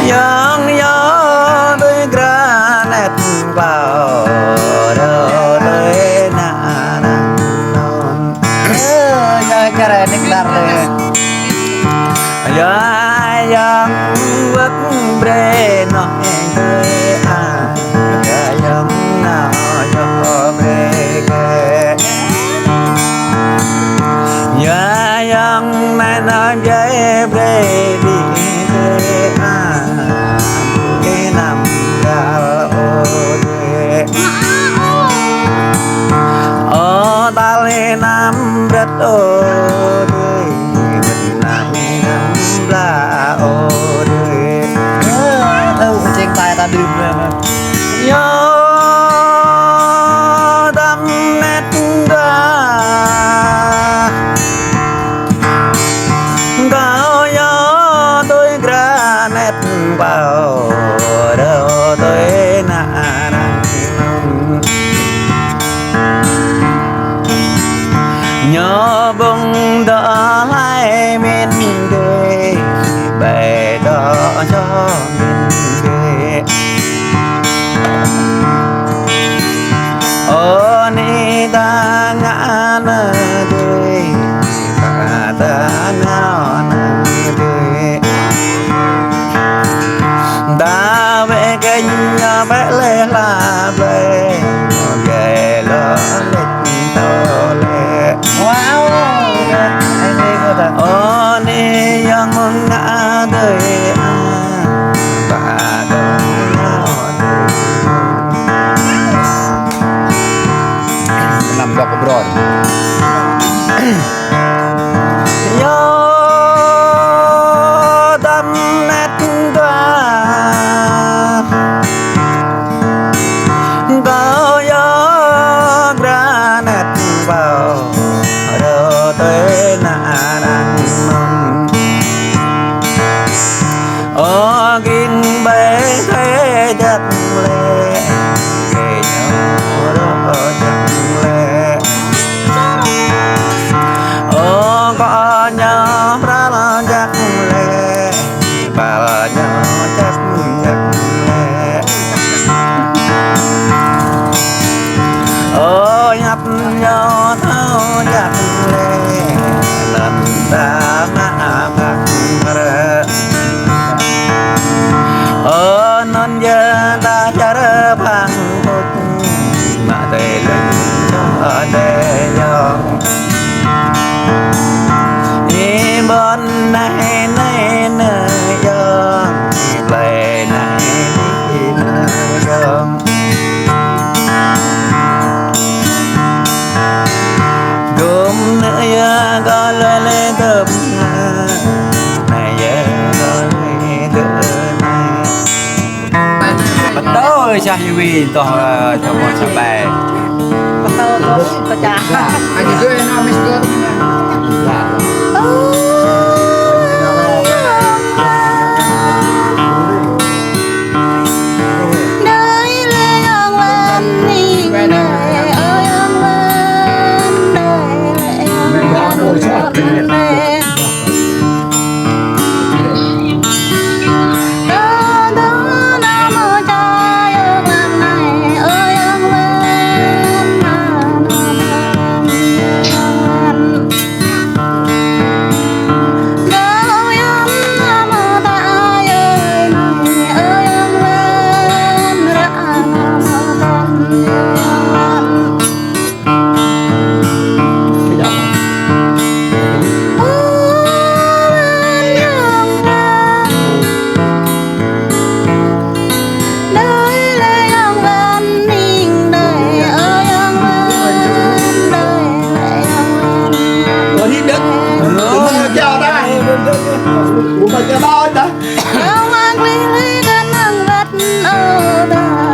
yang gió đôi granite vào đâu đôi na non ya cara niklar le ya yang vất bre nó đôi à ya yang nào cho bre ke ya yang này nó dễ bre đi cái nằm ra ô ta lên nằm rất ô đời mình nằm ra ô đời đâu trên tay ta đừng nhớ đâm nét ra cao gió tôi granite vào đâu tôi nà nhớ bông đỏ hai miền đời bày đỏ cho miền đời ô ni ta ngã nơ đời và ta ngã nơ đời ta vẽ kênh vẽ lê là về về lo lịch to lệ wow anh đi cô ta ô ni yang ngã đời và ta ngã nằm dọc bờ gió đâm nét qua cao gió granite vào đâu tới nà đằng non ô kinh bể thế chắc lệ kề nhau đó chắc lệ ô có nhau ra lo chắc lệ và nhau chắc lệ ô nhấp nhau thao chắc lệ lần ta mà bạc ra ô non giờ ta chả phang hút mà tê lên cho tê dòng đi bên này này nơi dòng về này đi nơi dòng gồm nơi có lời lên thơm này giờ có lời thơm bắt đầu cha hiwi to cho mọi cha bè bắt đầu to cha anh chơi nó mới sướng Hãy subscribe cho kênh Ghiền Mì Gõ để không bỏ lỡ những video hấp dẫn.